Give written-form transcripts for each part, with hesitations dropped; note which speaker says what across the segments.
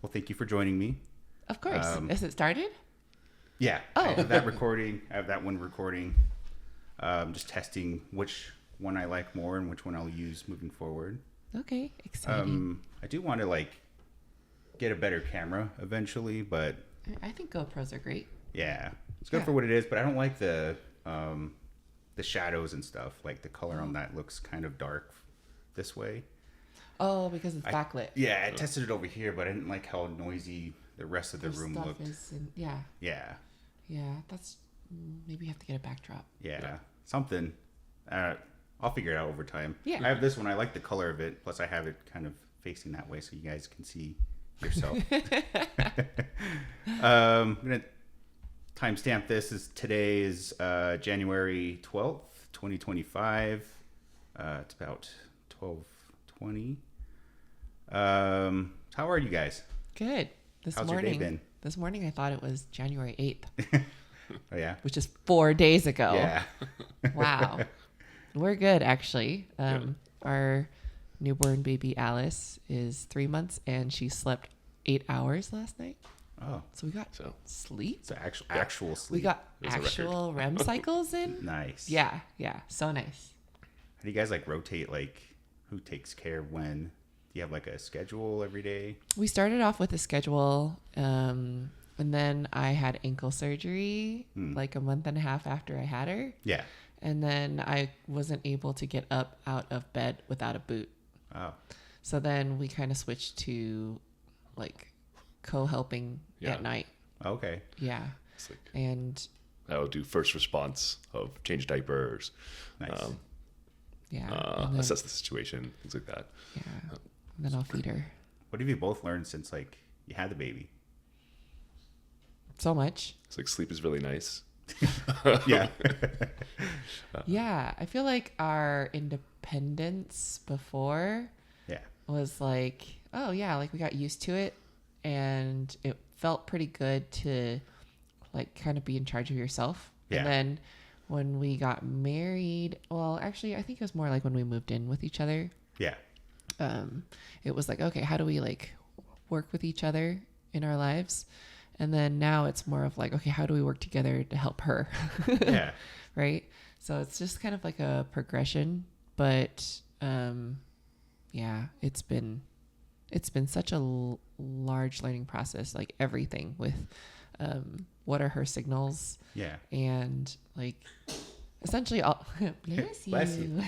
Speaker 1: Well, thank you for joining me.
Speaker 2: Of course. Is it started?
Speaker 1: Yeah.
Speaker 2: Oh.
Speaker 1: I have that recording. I have that one recording. Just testing which one I like more and which one I'll use moving forward.
Speaker 2: Okay. Exciting.
Speaker 1: I do want to get a better camera eventually, but
Speaker 2: I think GoPros are great.
Speaker 1: yeah, it's good for what it is. But I don't like the shadows and stuff. Like the color on that looks kind of dark this way.
Speaker 2: Oh, because it's backlit.
Speaker 1: Yeah, I tested it over here, but I didn't like how noisy the rest of the room looked.
Speaker 2: Yeah. That's maybe you have to get a backdrop.
Speaker 1: Yeah. Something. I'll figure it out over time.
Speaker 2: Yeah.
Speaker 1: I have this one. I like the color of it. Plus, I have it kind of facing that way so you guys can see yourself. I'm gonna timestamp this. Today is January 12th, 2025. It's about 12:20. How are you guys?
Speaker 2: Good.
Speaker 1: How's your day been?
Speaker 2: This morning I thought it was January 8th.
Speaker 1: Oh yeah.
Speaker 2: Which is 4 days ago.
Speaker 1: Yeah.
Speaker 2: Wow. We're good actually. Our newborn baby Alice is 3 months and she slept 8 hours last night.
Speaker 1: Oh.
Speaker 2: So we got sleep.
Speaker 1: So actual sleep.
Speaker 2: We got actual REM cycles in.
Speaker 1: Nice.
Speaker 2: Yeah. So nice.
Speaker 1: How do you guys rotate who takes care of when? Do you have a schedule every day?
Speaker 2: We started off with a schedule, and then I had ankle surgery a month and a half after I had her.
Speaker 1: Yeah.
Speaker 2: And then I wasn't able to get up out of bed without a boot.
Speaker 1: Oh.
Speaker 2: So then we kind of switched to co-helping at night.
Speaker 1: Okay.
Speaker 2: Yeah.
Speaker 3: It's
Speaker 2: and
Speaker 3: I will do first response of change diapers.
Speaker 1: Nice.
Speaker 3: Assess the situation, things like that.
Speaker 2: Yeah. And then I'll feed her.
Speaker 1: What have you both learned since you had the baby?
Speaker 2: So much.
Speaker 3: It's sleep is really nice.
Speaker 1: Yeah.
Speaker 2: Yeah. I feel like our independence before was oh yeah, we got used to it and it felt pretty good to kind of be in charge of yourself.
Speaker 1: Yeah.
Speaker 2: And then when we got married, well, actually I think it was more when we moved in with each other.
Speaker 1: Yeah.
Speaker 2: It was okay, how do we work with each other in our lives? And then now it's more of okay, how do we work together to help her?
Speaker 1: Yeah.
Speaker 2: Right. So it's just kind of a progression, but yeah, it's been such a large learning process, everything with what are her signals?
Speaker 1: Yeah.
Speaker 2: And essentially all
Speaker 1: Bless you.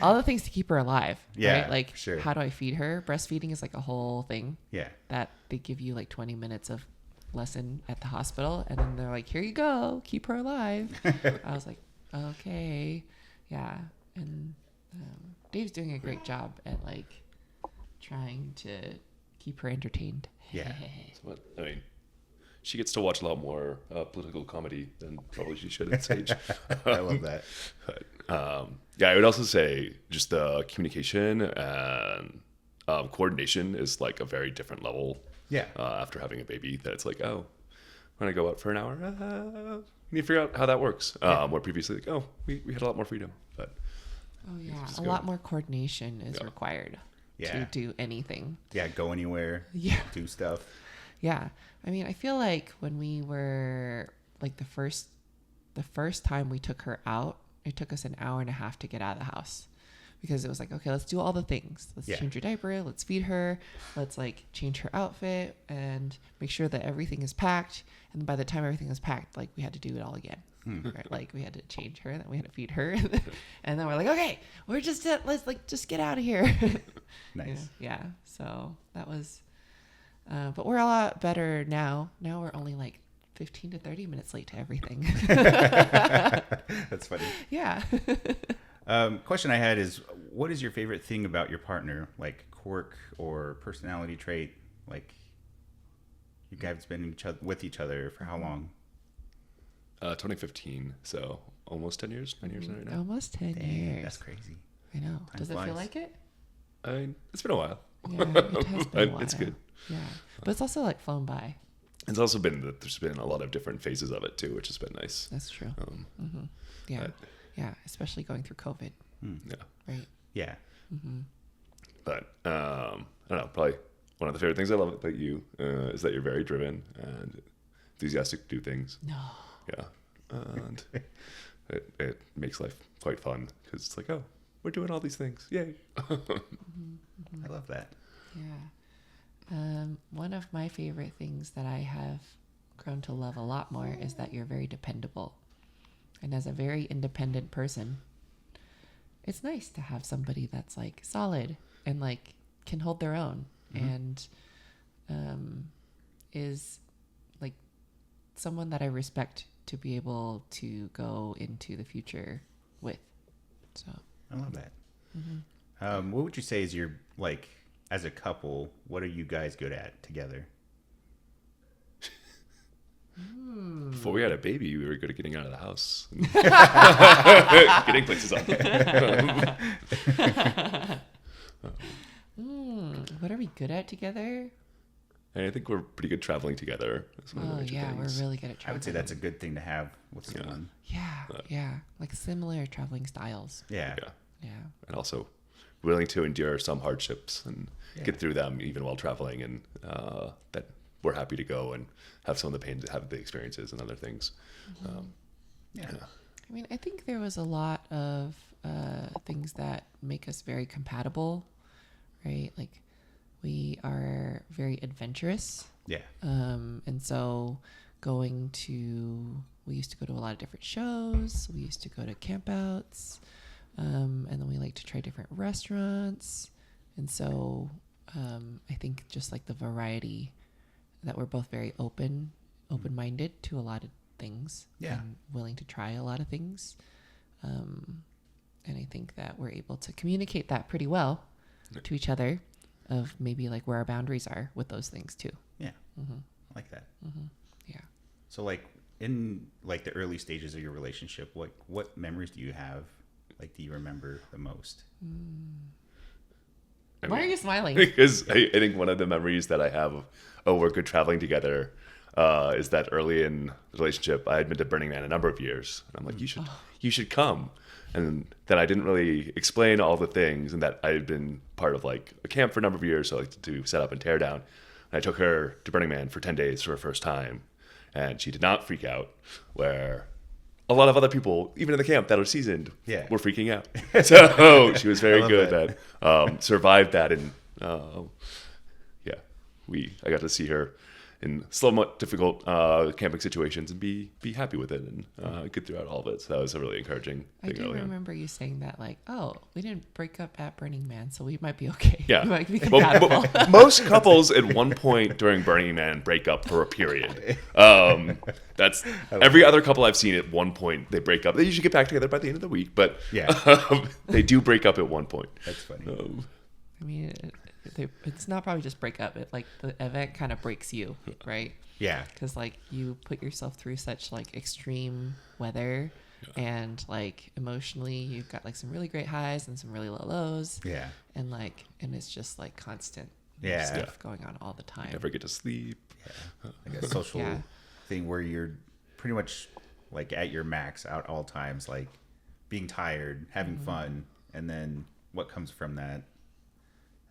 Speaker 2: all the things to keep her alive.
Speaker 1: Yeah.
Speaker 2: Right?
Speaker 1: Sure.
Speaker 2: How do I feed her? Breastfeeding is a whole thing.
Speaker 1: Yeah.
Speaker 2: That they give you 20 minutes of lesson at the hospital and then they're here you go, keep her alive. I was okay. Yeah. And Dave's doing a great job at trying to keep her entertained.
Speaker 1: Yeah.
Speaker 3: She gets to watch a lot more political comedy than probably she should at this age.
Speaker 1: I love that.
Speaker 3: But, I would also say just the communication and coordination is a very different level.
Speaker 1: Yeah.
Speaker 3: After having a baby, that it's oh, we're gonna go out for an hour. We need to figure out how that works. Where previously, we had a lot more freedom. But
Speaker 2: oh yeah, a lot more coordination is required to do anything.
Speaker 1: Yeah, go anywhere.
Speaker 2: Yeah,
Speaker 1: do stuff.
Speaker 2: Yeah, I mean, I feel when we were the first time we took her out, it took us an hour and a half to get out of the house. Because it was okay, let's do all the things. Let's change her diaper. Let's feed her. Let's change her outfit and make sure that everything is packed. And by the time everything was packed, we had to do it all again. Right? We had to change her, then we had to feed her, and then we're okay, we're just let's just get out of here.
Speaker 1: Nice.
Speaker 2: Yeah. So that was, but we're a lot better now. Now we're only 15 to 30 minutes late to everything.
Speaker 1: That's funny.
Speaker 2: Yeah.
Speaker 1: Question I had is, what is your favorite thing about your partner? Quirk or personality trait? You guys been with each other for how long?
Speaker 3: 2015, so almost 10 years. 9 years right now.
Speaker 2: Almost 10 years.
Speaker 1: That's crazy.
Speaker 2: I know.
Speaker 1: Time
Speaker 2: Does it
Speaker 1: flies.
Speaker 2: feel like it?
Speaker 3: It's been a while.
Speaker 2: Yeah, it has been a while.
Speaker 3: It's good.
Speaker 2: Yeah, but it's also flown by.
Speaker 3: It's also been that there's been a lot of different phases of it too, which has been nice.
Speaker 2: That's true. Yeah, yeah, especially going through COVID.
Speaker 3: Yeah.
Speaker 2: Right.
Speaker 1: Yeah.
Speaker 3: But I don't know, probably one of the favorite things I love about you is that you're very driven and enthusiastic to do things.
Speaker 2: No.
Speaker 3: Yeah. And it makes life quite fun because it's like, oh, we're doing all these things. Yay.
Speaker 1: I love that.
Speaker 2: Yeah. One of my favorite things that I have grown to love a lot more is that you're very dependable. And as a very independent person, it's nice to have somebody that's like solid and like can hold their own and is like someone that I respect to be able to go into the future with. So
Speaker 1: I love that. What would you say is your, like, as a couple, what are you guys good at together?
Speaker 3: Before we had a baby, we were good at getting out of the house. Getting places up.
Speaker 2: What are we good at together?
Speaker 3: And I think we're pretty good traveling together. That's one of the
Speaker 2: Oh
Speaker 3: major
Speaker 2: yeah,
Speaker 3: things.
Speaker 2: we're really good at
Speaker 1: I
Speaker 2: traveling.
Speaker 1: would say that's a good thing to have with someone.
Speaker 2: Yeah, like similar traveling styles.
Speaker 1: Yeah.
Speaker 2: Yeah.
Speaker 3: And also willing to endure some hardships and
Speaker 1: Yeah.
Speaker 3: get through them even while traveling, and that we're happy to go and have some of the pain to have the experiences and other things.
Speaker 1: Yeah.
Speaker 2: I mean, I think there was a lot of things that make us very compatible, right? Like we are very adventurous.
Speaker 1: Yeah.
Speaker 2: And so we used to go to a lot of different shows. We used to go to campouts. And then we like to try different restaurants. And so I think just like the variety that we're both very open-minded to a lot of things.
Speaker 1: Yeah.
Speaker 2: And willing to try a lot of things. And I think that we're able to communicate that pretty well to each other of maybe like where our boundaries are with those things too.
Speaker 1: Yeah. I like that.
Speaker 2: Yeah.
Speaker 1: So, like, in like the early stages of your relationship, like, what memories do you have? Like, do you remember the most?
Speaker 2: Why are you smiling?
Speaker 3: Because I think one of the memories that I have of, we're good traveling together, is that early in the relationship, I had been to Burning Man a number of years. And I'm like, you should come. And then I didn't really explain all the things, and that I had been part of like a camp for a number of years, so like to set up and tear down. And I took her to Burning Man for 10 days for her first time, and she did not freak out, where a lot of other people, even in the camp that are seasoned, were freaking out. So she was very good at survived that, and I got to see her in somewhat difficult camping situations and be happy with it and get throughout all of it. So that was a really encouraging thing.
Speaker 2: I do
Speaker 3: early on.
Speaker 2: remember you saying that, like, oh, we didn't break up at Burning Man, so we might be okay.
Speaker 3: Yeah.
Speaker 2: We might be
Speaker 3: Well,
Speaker 2: compatible.
Speaker 3: most couples at one point during Burning Man break up for a period. That's every other couple I've seen at one point, they break up. They usually get back together by the end of the week, but they do break up at one point.
Speaker 1: That's funny.
Speaker 2: I mean, it's not probably just break up. It like the event kind of breaks you, right?
Speaker 1: Yeah.
Speaker 2: Because like you put yourself through such like extreme weather, and like emotionally you've got like some really great highs and some really low lows.
Speaker 1: Yeah.
Speaker 2: And it's just like constant stuff going on all the time.
Speaker 3: Never get to sleep.
Speaker 1: Yeah. Like a social thing where you're pretty much like at your max at all times, like being tired, having fun, and then what comes from that.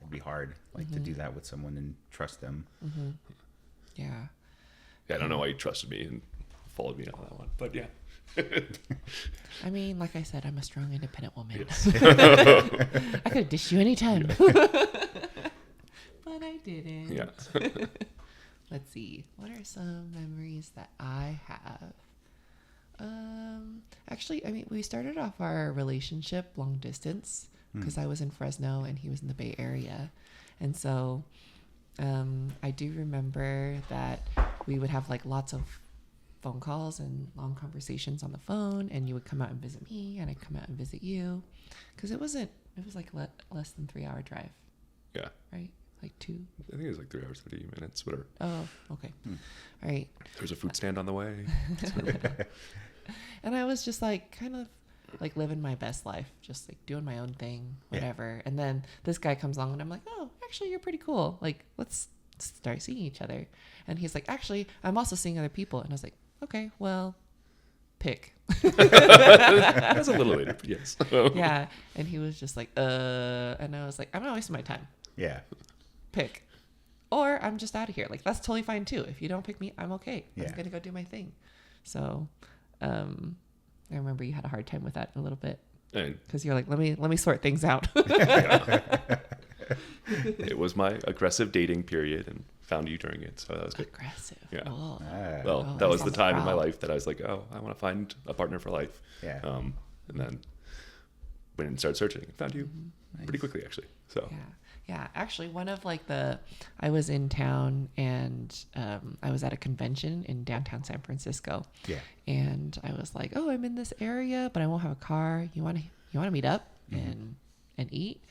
Speaker 1: It'd be hard, like, to do that with someone and trust them.
Speaker 2: Yeah.
Speaker 3: Yeah, I don't know why you trusted me and followed me on that one, but yeah.
Speaker 2: I mean, like I said, I'm a strong, independent woman.
Speaker 3: Yes.
Speaker 2: I could have dished you anytime. But I didn't.
Speaker 3: Yeah.
Speaker 2: Let's see. What are some memories that I have? Actually, I mean, we started off our relationship long distance because I was in Fresno and he was in the Bay Area. And so I do remember that we would have like lots of phone calls and long conversations on the phone, and you would come out and visit me and I'd come out and visit you, because it was like less than 3 hour drive.
Speaker 3: Yeah.
Speaker 2: Right? Like 2.
Speaker 3: I think it was like 3 hours, 30 minutes, whatever.
Speaker 2: Oh, okay. All right.
Speaker 3: There's a food stand on the way.
Speaker 2: And I was just like kind of like living my best life, just like doing my own thing, whatever. And then this guy comes along and I'm like, oh, actually you're pretty cool. Like, let's start seeing each other. And he's like, actually, I'm also seeing other people. And I was like, okay, well, pick.
Speaker 3: That's a little later, but yes.
Speaker 2: Yeah. And he was just like, and I was like, I'm not wasting my time.
Speaker 1: Yeah.
Speaker 2: Pick. or I'm just out of here. Like, that's totally fine too. If you don't pick me, I'm okay. I'm
Speaker 1: Yeah.
Speaker 2: going to go do my thing. So, I remember you had a hard time with that a little bit
Speaker 3: And
Speaker 2: because you're like, let me sort things out.
Speaker 3: it was my aggressive dating period, and found you during it, so that was good.
Speaker 2: Aggressive.
Speaker 3: Yeah.
Speaker 2: Oh.
Speaker 3: Well,
Speaker 2: Oh,
Speaker 3: that was the
Speaker 2: sounds
Speaker 3: time in my
Speaker 2: proud.
Speaker 3: life that I was like, oh, I want to find a partner for life.
Speaker 1: Yeah.
Speaker 3: And then went and started searching and found you
Speaker 2: Mm-hmm.
Speaker 3: pretty quickly, actually. So
Speaker 2: Yeah. Actually, one of like I was in town and I was at a convention in downtown San Francisco.
Speaker 1: Yeah.
Speaker 2: And I was like, oh, I'm in this area, but I won't have a car. You want to meet up and eat?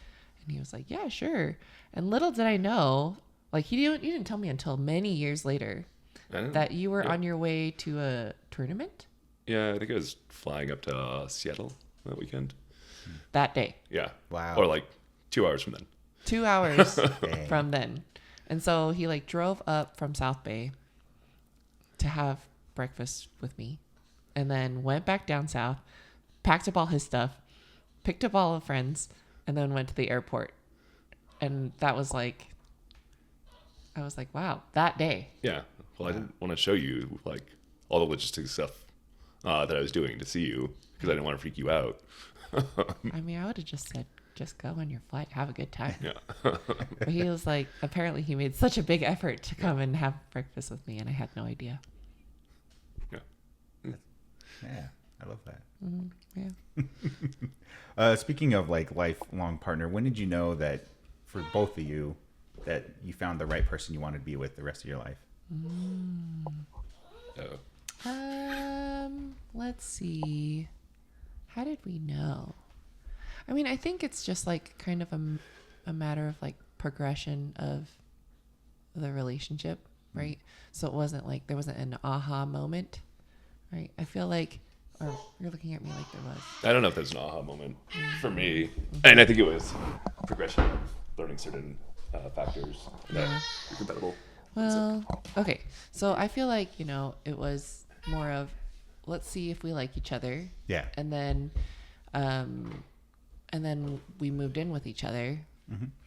Speaker 2: And he was like, yeah, sure. And little did I know, like you didn't tell me until many years later that you were on your way to a tournament
Speaker 3: yeah, I think I was flying up to Seattle that weekend.
Speaker 2: that day.
Speaker 3: Yeah.
Speaker 1: Wow.
Speaker 3: Or like 2 hours from then.
Speaker 2: 2 hours
Speaker 1: Dang.
Speaker 2: from then. And so he like drove up from South Bay to have breakfast with me and then went back down south, packed up all his stuff, picked up all the friends, and then went to the airport. And that was like, I was like, wow, that day.
Speaker 3: Yeah. Well, I didn't want to show you like all the logistics stuff that I was doing to see you because I didn't want to freak you out.
Speaker 2: I mean, I would have just said, just go on your flight, have a good time.
Speaker 3: Yeah.
Speaker 2: But he was like, apparently he made such a big effort to come and have breakfast with me, and I had no idea.
Speaker 3: Yeah.
Speaker 1: Yeah. I love that.
Speaker 2: Yeah.
Speaker 1: Speaking of like lifelong partner, when did you know that for both of you that you found the right person you wanted to be with the rest of your life?
Speaker 2: Let's see. How did we know? I mean, I think it's just like kind of a matter of like progression of the relationship, right? So it wasn't like there wasn't an aha moment, right? I feel like, or you're looking at me like there was.
Speaker 3: I don't know if there's an aha moment for me. And I think it was progression of learning certain factors that are compatible.
Speaker 2: Well, okay. So I feel like, it was more of, let's see if we like each other.
Speaker 1: Yeah.
Speaker 2: And then we moved in with each other.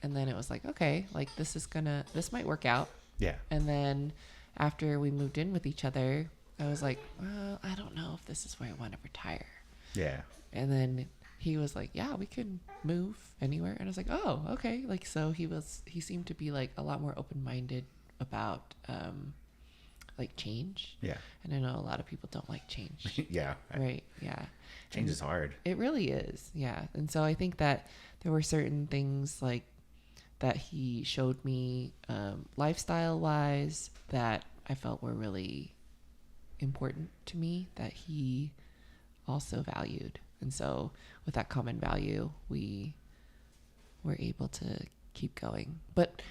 Speaker 2: And then it was like, okay, like this might work out.
Speaker 1: Yeah.
Speaker 2: And then after we moved in with each other, I was like, well, I don't know if this is where I want to retire.
Speaker 1: Yeah.
Speaker 2: And then he was like, yeah, we can move anywhere. And I was like, oh, okay. Like, so he seemed to be like a lot more open-minded about, like change.
Speaker 1: Yeah.
Speaker 2: And I know a lot of people don't like change.
Speaker 1: Yeah.
Speaker 2: Right. Yeah.
Speaker 1: Change is hard.
Speaker 2: It really is. Yeah. And so I think that there were certain things like that he showed me, lifestyle wise, that I felt were really important to me, that he also valued. And so with that common value, we were able to keep going. But,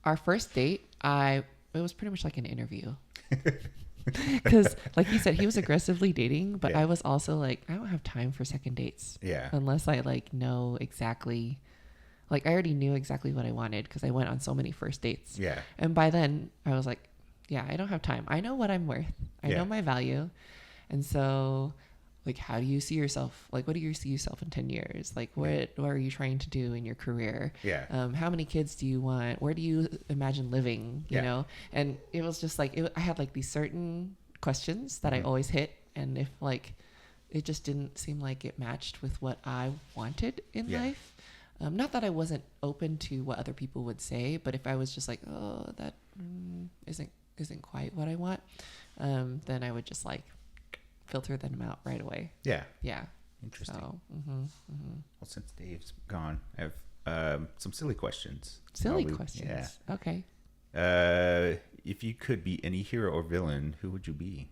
Speaker 2: our first date, it was pretty much like an interview. Because like you said, he was aggressively dating, but
Speaker 1: Yeah.
Speaker 2: I was also like, I don't have time for second dates.
Speaker 1: Yeah.
Speaker 2: Unless I like know exactly, like I already knew exactly what I wanted because I went on so many first dates.
Speaker 1: Yeah.
Speaker 2: And by then I was like, yeah, I don't have time. I know what I'm worth. I
Speaker 1: Yeah.
Speaker 2: know my value. And so like, how do you see yourself? Like, what do you see yourself in 10 years? Like, what are you trying to do in your career?
Speaker 1: Yeah.
Speaker 2: How many kids do you want? Where do you imagine living? You
Speaker 1: Yeah.
Speaker 2: know? And it was just like, I had like these certain questions that I always hit. And if like, it just didn't seem like it matched with what I wanted in
Speaker 1: Yeah.
Speaker 2: life. Not that I wasn't open to what other people would say, but if I was just like, oh, that isn't quite what I want, then I would just like filter them out right away.
Speaker 1: Yeah.
Speaker 2: Yeah.
Speaker 1: Interesting.
Speaker 2: So,
Speaker 1: Well, since Dave's gone, I have some silly questions.
Speaker 2: silly
Speaker 1: Probably-
Speaker 2: questions. Okay.
Speaker 1: Yeah. If you could be any hero or villain, who would you be?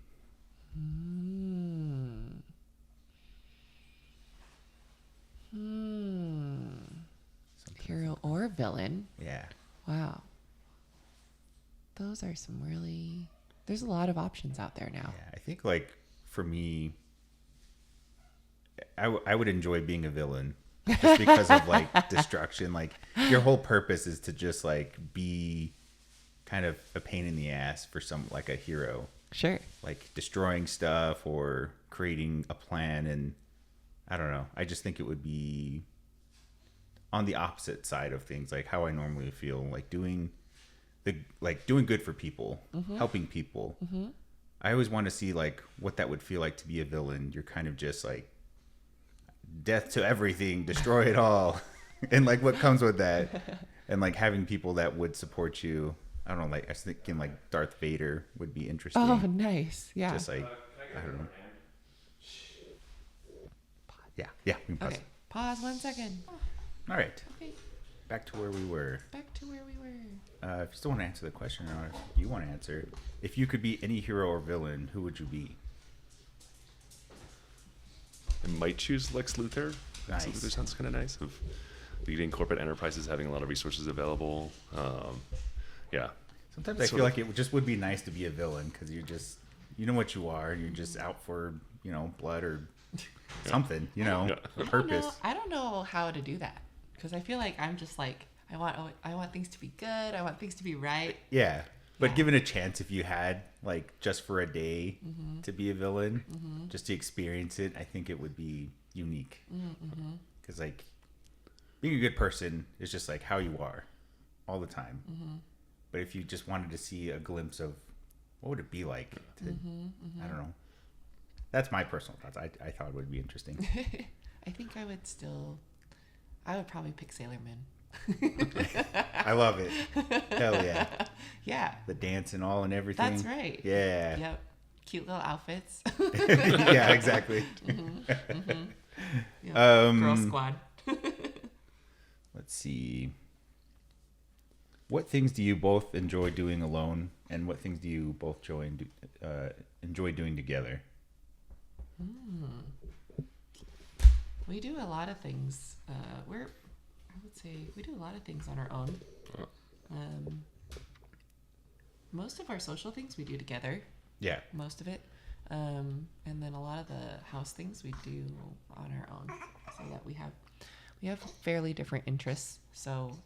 Speaker 2: Hero or villain?
Speaker 1: Yeah.
Speaker 2: Wow. Those are some really. There's a lot of options out there now.
Speaker 1: Yeah. I think like for me, I would enjoy being a villain just because of like destruction. Like your whole purpose is to just like be kind of a pain in the ass for some like a hero,
Speaker 2: Sure.
Speaker 1: like destroying stuff or creating a plan. And I don't know. I just think it would be on the opposite side of things, like how I normally feel, like doing good for people, helping people. I always want to see like what that would feel like to be a villain. You're kind of just like death to everything, destroy it all, and like what comes with that, and like having people that would support you. I don't know, like I was thinking like Darth Vader would be interesting.
Speaker 2: Oh, nice. Yeah.
Speaker 1: Just like I don't know. Yeah, we can pause.
Speaker 2: Okay. Pause 1 second.
Speaker 1: All right,
Speaker 2: Okay.
Speaker 1: back to where we were.
Speaker 2: Back to where we were.
Speaker 1: If you still want to answer the question, or if you want to answer it, if you could be any hero or villain, who would you be?
Speaker 3: I might choose Lex Luthor.
Speaker 1: Nice.
Speaker 3: Lex Luthor sounds kind of nice. Of leading corporate enterprises, having a lot of resources available. Yeah.
Speaker 1: Sometimes I feel like it just would be nice to be a villain because you know what you are. You're just out for blood or something. A purpose.
Speaker 2: I don't know how to do that because I feel like I'm just like I want things to be good. I want things to be right.
Speaker 1: Yeah. But
Speaker 2: Yeah.
Speaker 1: given a chance, if you had like just for a day to be a villain, just to experience it, I think it would be unique. Because like being a good person is just like how you are all the time. But if you just wanted to see a glimpse of what would it be like to, I don't know. That's my personal thoughts. I thought it would be interesting.
Speaker 2: I think I would probably pick Sailor Moon.
Speaker 1: I love it. Hell yeah.
Speaker 2: Yeah.
Speaker 1: The dance and all and everything.
Speaker 2: That's right.
Speaker 1: Yeah.
Speaker 2: Yep. Cute little outfits.
Speaker 1: Yeah, exactly.
Speaker 2: Yeah. Girl squad.
Speaker 1: Let's see. What things do you both enjoy doing alone, and what things do you both enjoy doing together?
Speaker 2: We do a lot of things. I would say we do a lot of things on our own. Most of our social things we do together.
Speaker 1: Yeah.
Speaker 2: Most of it. And then a lot of the house things we do on our own. So that we have fairly different interests. So,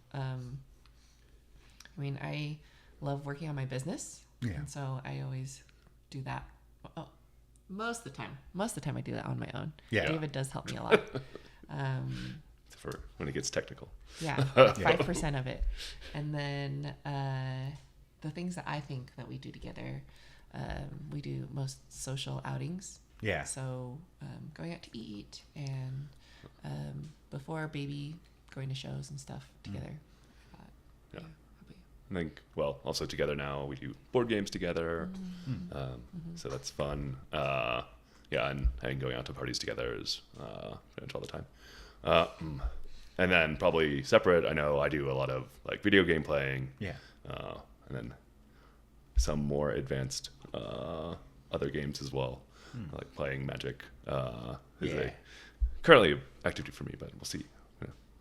Speaker 2: I love working on my business.
Speaker 1: Yeah.
Speaker 2: And so I always do that. Oh, most of the time I do that on my own.
Speaker 1: Yeah.
Speaker 2: David does help me a lot.
Speaker 3: For when it gets technical.
Speaker 2: Yeah, 5% of it. And then the things that I think that we do together, we do most social outings.
Speaker 1: Yeah.
Speaker 2: So going out to eat and before baby, going to shows and stuff together.
Speaker 3: Yeah. I think, also together now, we do board games together. So that's fun. And going out to parties together is pretty much all the time. And then probably separate, I know I do a lot of like video game playing.
Speaker 1: Yeah.
Speaker 3: And then some more advanced other games as well, like playing Magic. Is a currently activity for me, but we'll see.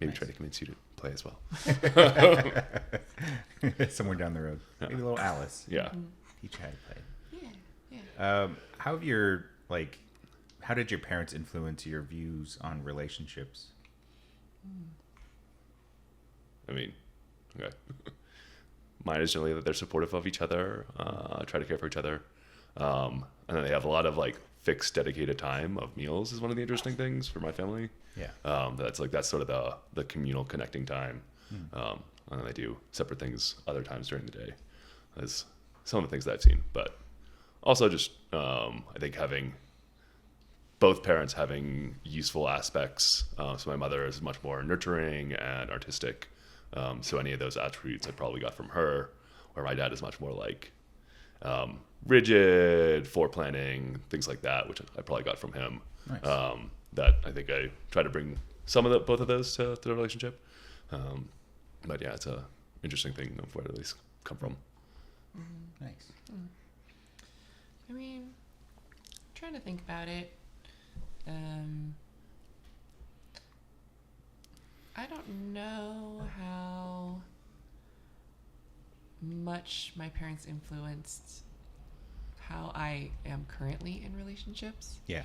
Speaker 3: Maybe try to convince you to play as well.
Speaker 1: Somewhere down the road.
Speaker 3: Yeah.
Speaker 1: Maybe a little Alice.
Speaker 3: Yeah.
Speaker 1: Teach you how to play.
Speaker 2: Yeah.
Speaker 1: How did your parents influence your views on relationships?
Speaker 3: I mean, okay. Mine is generally that they're supportive of each other, try to care for each other. And then they have a lot of like fixed dedicated time of meals is one of the interesting things for my family.
Speaker 1: Yeah.
Speaker 3: That's sort of the communal connecting time. And then they do separate things other times during the day. That's some of the things that I've seen, but also just, I think both parents having useful aspects. So my mother is much more nurturing and artistic. So any of those attributes I probably got from her, where my dad is much more like rigid, foreplanning, things like that, which I probably got from him.
Speaker 1: Nice.
Speaker 3: That I think I try to bring both of those to the relationship. But yeah, it's a interesting thing of where these come from.
Speaker 1: Nice.
Speaker 2: I mean, trying to think about it. I don't know how much my parents influenced how I am currently in relationships.
Speaker 1: Yeah.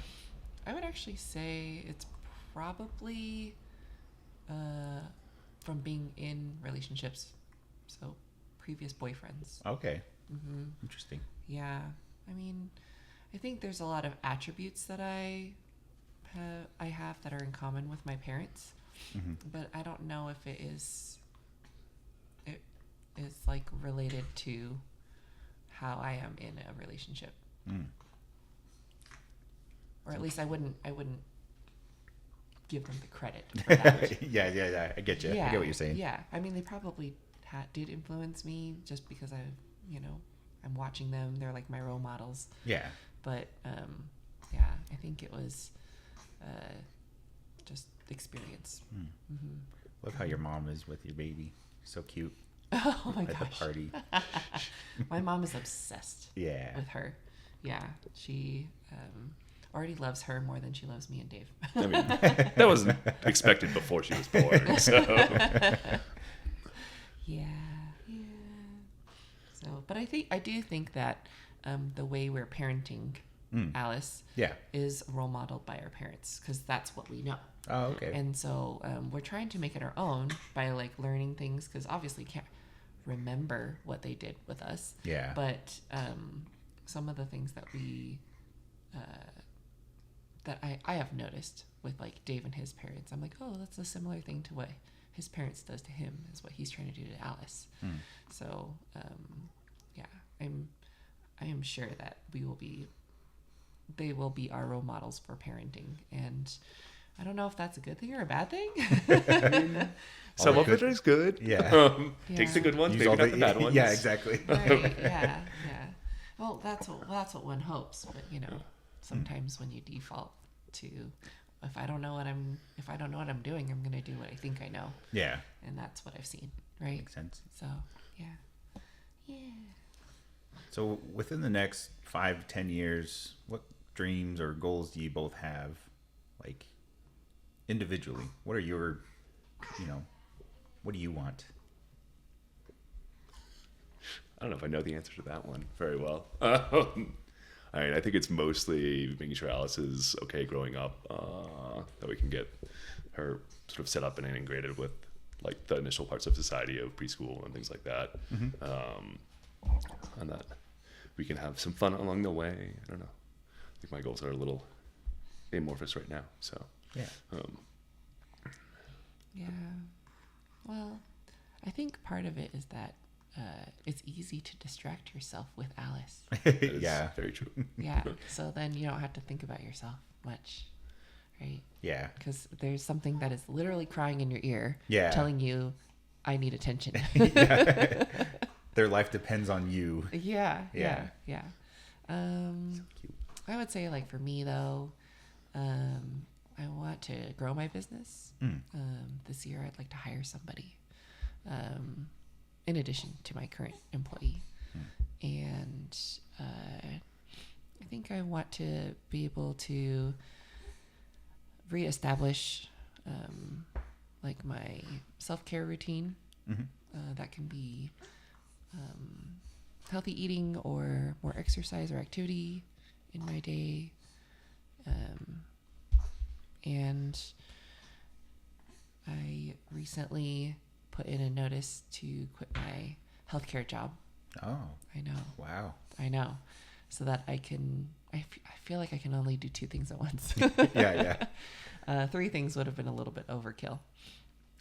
Speaker 2: I would actually say it's probably from being in relationships, so previous boyfriends.
Speaker 1: Okay. Interesting.
Speaker 2: Yeah, I mean, I think there's a lot of attributes that I have that are in common with my parents. but I don't know if it is like related to how I am in a relationship. Or at least I wouldn't give them the credit for that.
Speaker 1: yeah. I get you.
Speaker 2: Yeah,
Speaker 1: I get what you're saying.
Speaker 2: Yeah. I mean, they probably did influence me just because I'm watching them. They're like my role models.
Speaker 1: Yeah.
Speaker 2: But yeah, I think it was just experience.
Speaker 1: Look how your mom is with your baby. So cute.
Speaker 2: Oh my
Speaker 1: At
Speaker 2: gosh.
Speaker 1: the party.
Speaker 2: My mom is obsessed
Speaker 1: Yeah.
Speaker 2: with her. Yeah. She already loves her more than she loves me and Dave.
Speaker 3: I mean, that wasn't expected before she was born. So
Speaker 2: Yeah. So, but I do think that the way we're parenting Alice is role modeled by our parents, because that's what we know.
Speaker 1: Oh, okay.
Speaker 2: And so we're trying to make it our own by like learning things, because obviously can't remember what they did with us.
Speaker 1: Yeah.
Speaker 2: But some of the things that that I have noticed with like Dave and his parents, I'm like, oh, that's a similar thing to what his parents does to him is what he's trying to do to Alice. So yeah, I am sure that they will be our role models for parenting, and I don't know if that's a good thing or a bad thing.
Speaker 3: some of it is good.
Speaker 1: Yeah.
Speaker 3: Take the good ones,
Speaker 1: Use
Speaker 3: maybe
Speaker 1: all
Speaker 3: not the bad ones.
Speaker 1: Yeah, exactly.
Speaker 2: Right, yeah. Well, that's what one hopes, but sometimes when you default to, if I don't know what I'm doing, I'm gonna do what I think I know.
Speaker 1: Yeah.
Speaker 2: And that's what I've seen, right?
Speaker 1: Makes sense.
Speaker 2: So yeah.
Speaker 1: So within the next 5-10 years, what dreams or goals do you both have, like individually? What are your, what do you want?
Speaker 3: I don't know if I know the answer to that one very well. I mean, I think it's mostly making sure Alice is okay growing up, that we can get her sort of set up and integrated with like the initial parts of society of preschool and things like that. And that we can have some fun along the way. I don't know. I think my goals are a little amorphous right now. So
Speaker 1: Yeah.
Speaker 2: Yeah. Well, I think part of it is that it's easy to distract yourself with Alice.
Speaker 3: that is
Speaker 1: Yeah.
Speaker 3: very true.
Speaker 2: Yeah. So then you don't have to think about yourself much, right?
Speaker 1: Yeah.
Speaker 2: Because there's something that is literally crying in your ear,
Speaker 1: Yeah.
Speaker 2: telling you, "I need attention."
Speaker 1: Yeah. Their life depends on you.
Speaker 2: Yeah.
Speaker 1: Yeah.
Speaker 2: So
Speaker 1: cute.
Speaker 2: I would say, like, for me though, I want to grow my business. This year, I'd like to hire somebody, in addition to my current employee, and I think I want to be able to reestablish like my self-care routine. That can be healthy eating or more exercise or activity in my day. And I recently put in a notice to quit my healthcare job.
Speaker 1: Oh.
Speaker 2: I know.
Speaker 1: Wow.
Speaker 2: I know. So that I feel like I can only do 2 things at once.
Speaker 1: Yeah.
Speaker 2: 3 things would have been a little bit overkill.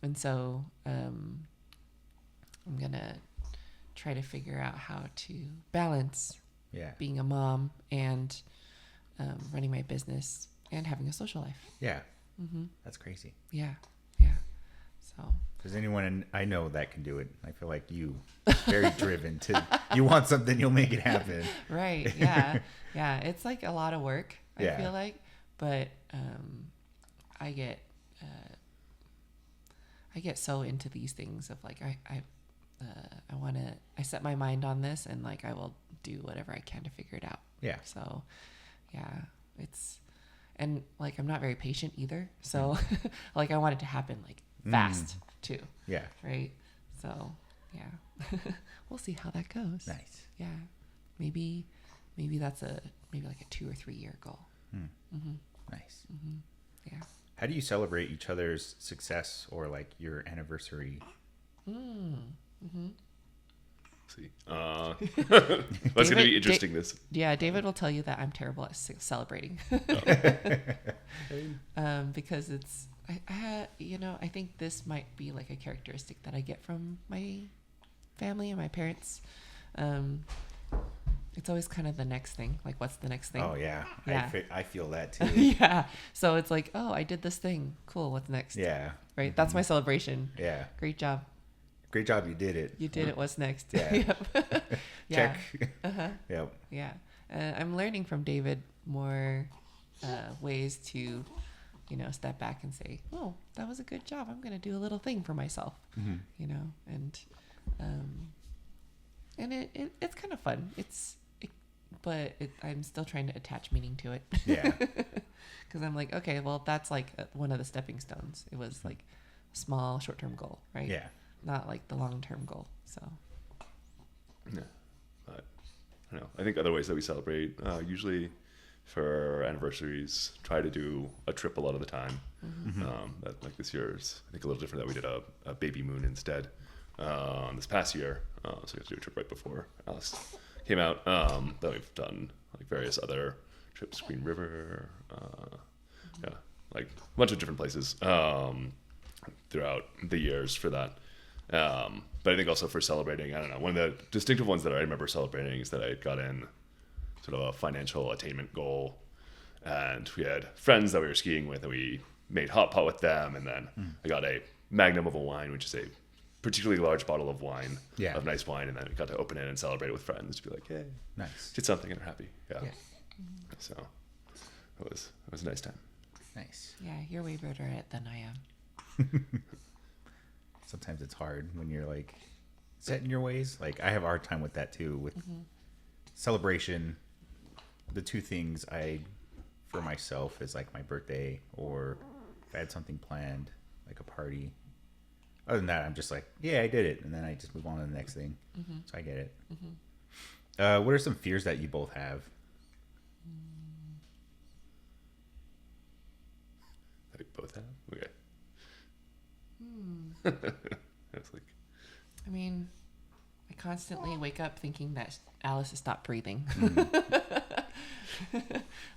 Speaker 2: And so I'm going to try to figure out how to balance being a mom and running my business and having a social life.
Speaker 1: Yeah. That's crazy.
Speaker 2: Yeah. So
Speaker 1: There's anyone I know that can do it. I feel like you, very driven you want something, you'll make it happen.
Speaker 2: right. Yeah. It's like a lot of work, I
Speaker 1: Yeah.
Speaker 2: feel like, but I get so into these things of like, I set my mind on this and like, I will do whatever I can to figure it out.
Speaker 1: Yeah.
Speaker 2: So and like, I'm not very patient either. So like, I want it to happen like fast too.
Speaker 1: Yeah.
Speaker 2: Right. So yeah, we'll see how that goes.
Speaker 1: Nice.
Speaker 2: Yeah. Maybe that's maybe like a 2 or 3 year goal.
Speaker 1: Nice.
Speaker 2: Yeah.
Speaker 1: How do you celebrate each other's success or like your anniversary?
Speaker 3: See, that's going to be interesting.
Speaker 2: Yeah, David will tell you that I'm terrible at celebrating. Because I think this might be like a characteristic that I get from my family and my parents. It's always kind of the next thing. Like, what's the next thing?
Speaker 1: Oh, yeah.
Speaker 2: Yeah.
Speaker 1: I feel that too.
Speaker 2: Yeah. So it's like, oh, I did this thing. Cool. What's next?
Speaker 1: Yeah.
Speaker 2: Right. That's my celebration.
Speaker 1: Yeah.
Speaker 2: Great job.
Speaker 1: Great job. You did it.
Speaker 2: You did it. What's next?
Speaker 1: Yeah.
Speaker 2: Yep. Yeah.
Speaker 1: Check. Yep.
Speaker 2: Yeah. I'm learning from David more ways to, step back and say, oh, that was a good job. I'm going to do a little thing for myself, and it's kind of fun. But I'm still trying to attach meaning to it.
Speaker 1: Yeah.
Speaker 2: Because I'm like, okay, well, that's like one of the stepping stones. It was like a small short-term goal, right?
Speaker 1: Yeah.
Speaker 2: Not like the long-term goal. So.
Speaker 3: Yeah. I don't know. I think other ways that we celebrate, usually for anniversaries, try to do a trip a lot of the time. Like this year is, I think, a little different, that we did a baby moon instead this past year. So we had to do a trip right before Alice came out. That we've done like various other trips, Green River, like a bunch of different places throughout the years for that. But I think also for celebrating, I don't know, one of the distinctive ones that I remember celebrating is that I got in sort of a financial attainment goal, and we had friends that we were skiing with, and we made hot pot with them, and then I got a magnum of a wine, which is a particularly large bottle of wine, of nice wine, and then we got to open it and celebrate it with friends to be like, hey,
Speaker 1: nice,
Speaker 3: did something and we're happy. Yeah. So it was a nice time.
Speaker 1: Nice.
Speaker 2: Yeah, you're way better at it than I am.
Speaker 1: Sometimes it's hard when you're like set in your ways. Like I have a hard time with that too. With celebration, the two things for myself is like my birthday, or if I had something planned, like a party. Other than that, I'm just like, yeah, I did it, and then I just move on to the next thing. So I get it. What are some fears that you both have?
Speaker 3: That we both have? Okay. That's like,
Speaker 2: I mean, I constantly wake up thinking that Alice has stopped breathing.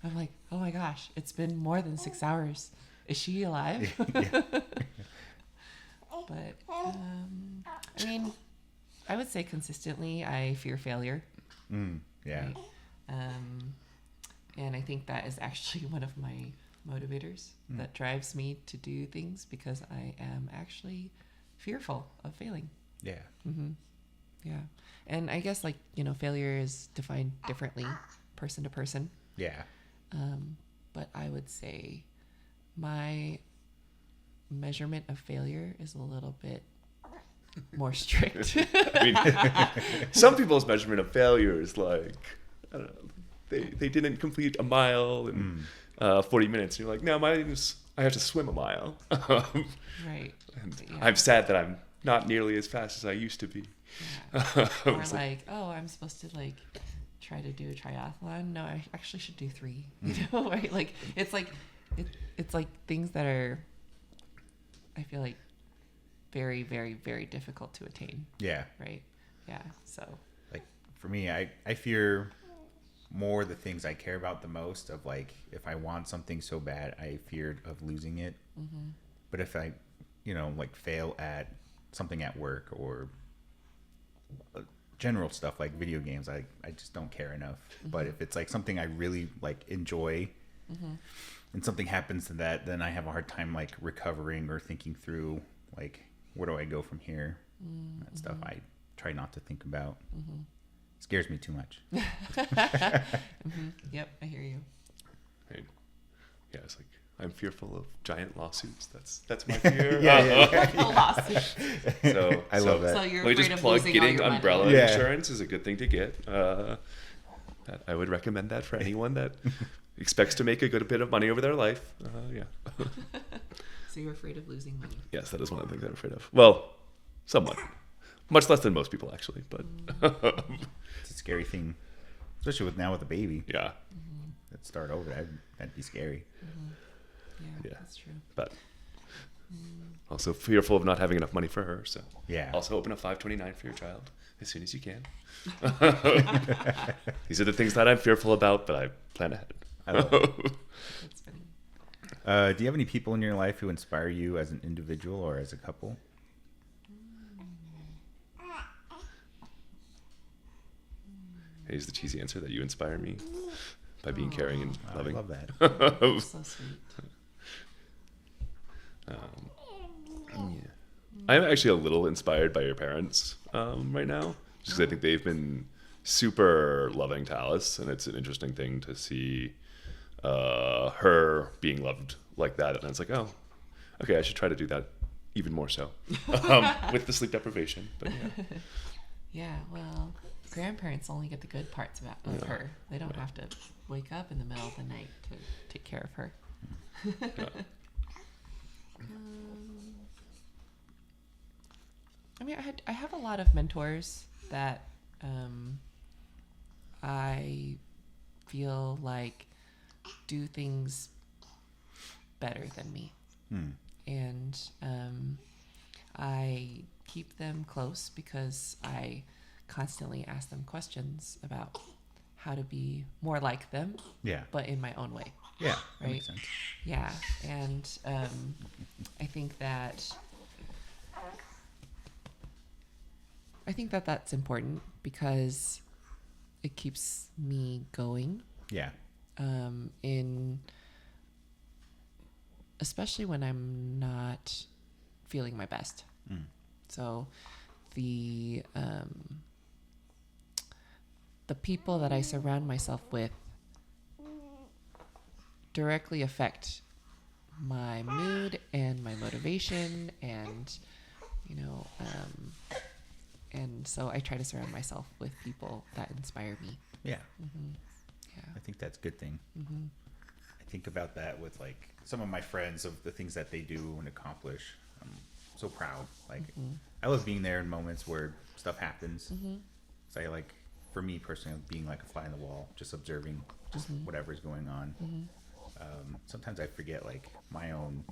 Speaker 2: I'm like, oh my gosh, it's been more than 6 hours. Is she alive? But I mean, I would say consistently I fear failure.
Speaker 1: Yeah.
Speaker 2: Right? And I think that is actually one of my motivators that drives me to do things, because I am actually fearful of failing.
Speaker 1: Yeah.
Speaker 2: Yeah. And I guess failure is defined differently person to person.
Speaker 1: Yeah.
Speaker 2: But I would say my measurement of failure is a little bit more strict.
Speaker 3: I mean, some people's measurement of failure is like, I don't know, they didn't complete a mile in 40 minutes. And you're like, no, mine is, I have to swim a mile.
Speaker 2: Right.
Speaker 3: And
Speaker 2: Yeah.
Speaker 3: I'm sad that I'm not nearly as fast as I used to be.
Speaker 2: Yeah. Or like, oh, I'm supposed to try to do a triathlon. No, I actually should do 3. Right? Like it's like things that are, I feel like, very, very, very difficult to attain.
Speaker 1: Yeah.
Speaker 2: Right. Yeah. So.
Speaker 1: Like for me, I fear more the things I care about the most. Of like, if I want something so bad, I feared of losing it. But if I, fail at something at work or general stuff like video games, I just don't care enough. But if it's like something I really enjoy, and something happens to that, then I have a hard time recovering or thinking through where do I go from here. That stuff I try not to think about. Scares me too much.
Speaker 2: Yep, I hear you.
Speaker 3: Right. Yeah, it's like, I'm fearful of giant lawsuits. That's my fear.
Speaker 2: Lawsuit.
Speaker 3: So
Speaker 1: I love that.
Speaker 2: So you're
Speaker 3: we
Speaker 2: afraid
Speaker 3: just
Speaker 2: of
Speaker 3: plug
Speaker 2: losing
Speaker 3: getting
Speaker 2: all your
Speaker 3: umbrella
Speaker 2: money.
Speaker 3: insurance is a good thing to get. I would recommend that for anyone that expects to make a good bit of money over their life. Yeah.
Speaker 2: So you're afraid of losing money.
Speaker 3: Yes, that is one of the things I'm afraid of. Well, somewhat. Much less than most people, actually. But
Speaker 1: It's a scary thing, especially with a baby.
Speaker 3: yeah.
Speaker 1: Let's start over. That'd be scary.
Speaker 3: Yeah.
Speaker 2: That's true.
Speaker 3: But also fearful of not having enough money for her. So
Speaker 1: Yeah.
Speaker 3: also open a 529 for your child as soon as you can. These are the things that I'm fearful about, but I plan ahead.
Speaker 1: I love it.
Speaker 2: That's funny.
Speaker 1: Do you have any people in your life who inspire you as an individual or as a couple?
Speaker 3: Here's the cheesy answer that you inspire me by being caring and loving.
Speaker 1: I love that.
Speaker 2: So sweet.
Speaker 3: I'm actually a little inspired by your parents right now, just because I think they've been super loving to Alice, and it's an interesting thing to see her being loved like that. And it's like, oh, okay, I should try to do that even more so with the sleep deprivation. But yeah.
Speaker 2: Yeah, well, grandparents only get the good parts of her. They don't have to wake up in the middle of the night to take care of her.
Speaker 3: Yeah.
Speaker 2: I mean, I have a lot of mentors that I feel like do things better than me. And I keep them close because I constantly ask them questions about how to be more like them, but in my own way.
Speaker 1: Yeah, that
Speaker 2: right?
Speaker 1: makes sense.
Speaker 2: Yeah, and I think that that's important because it keeps me going.
Speaker 1: Yeah.
Speaker 2: Especially when I'm not feeling my best. So the people that I surround myself with directly affect my mood and my motivation, and and so I try to surround myself with people that inspire me.
Speaker 1: Yeah.
Speaker 2: Yeah.
Speaker 1: I think that's a good thing. I think about that with like some of my friends of the things that they do and accomplish. I'm so proud. Like I love being there in moments where stuff happens. So I like, for me personally, being like a fly on the wall, just observing just whatever's going on. Sometimes I forget like my own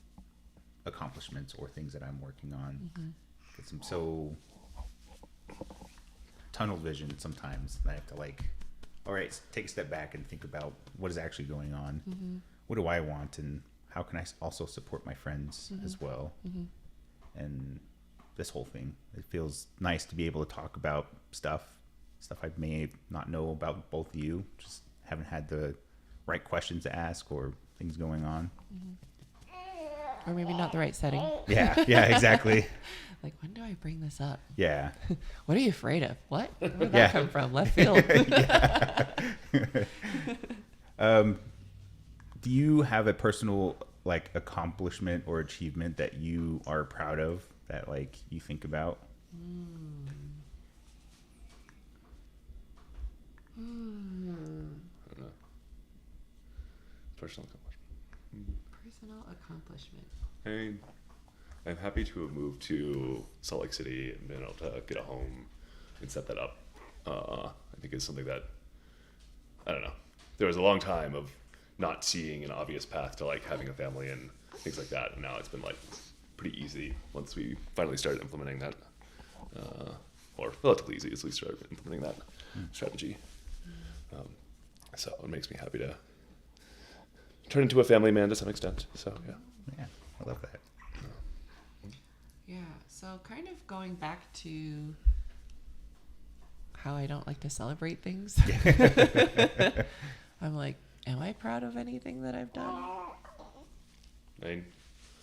Speaker 1: accomplishments or things that I'm working on. Because I'm so tunnel vision sometimes that I have to like, all right, take a step back and think about what is actually going on. What do I want, and how can I also support my friends as well? And this whole thing, it feels nice to be able to talk about stuff I may not know about both of you, just haven't had the right questions to ask or things going on.
Speaker 2: Or maybe not the right setting.
Speaker 1: Yeah, exactly.
Speaker 2: Like, when do I bring this up?
Speaker 1: Yeah.
Speaker 2: What are you afraid of? What? Where did that come from? Left field.
Speaker 1: Do you have a personal like accomplishment or achievement that you are proud of that like you think about?
Speaker 3: I don't know. Personal accomplishment.
Speaker 2: Personal accomplishment.
Speaker 3: I mean, I'm happy to have moved to Salt Lake City and been able to get a home and set that up. I think it's something that, I don't know, there was a long time of not seeing an obvious path to like having a family and things like that, and now it's been like pretty easy once we finally started implementing that, or relatively easy as we started implementing that strategy. So it makes me happy to turn into a family man to some extent. So
Speaker 1: Yeah, I love that.
Speaker 2: Yeah, so kind of going back to how I don't like to celebrate things. I'm like, am I proud of anything that I've done?
Speaker 3: I mean,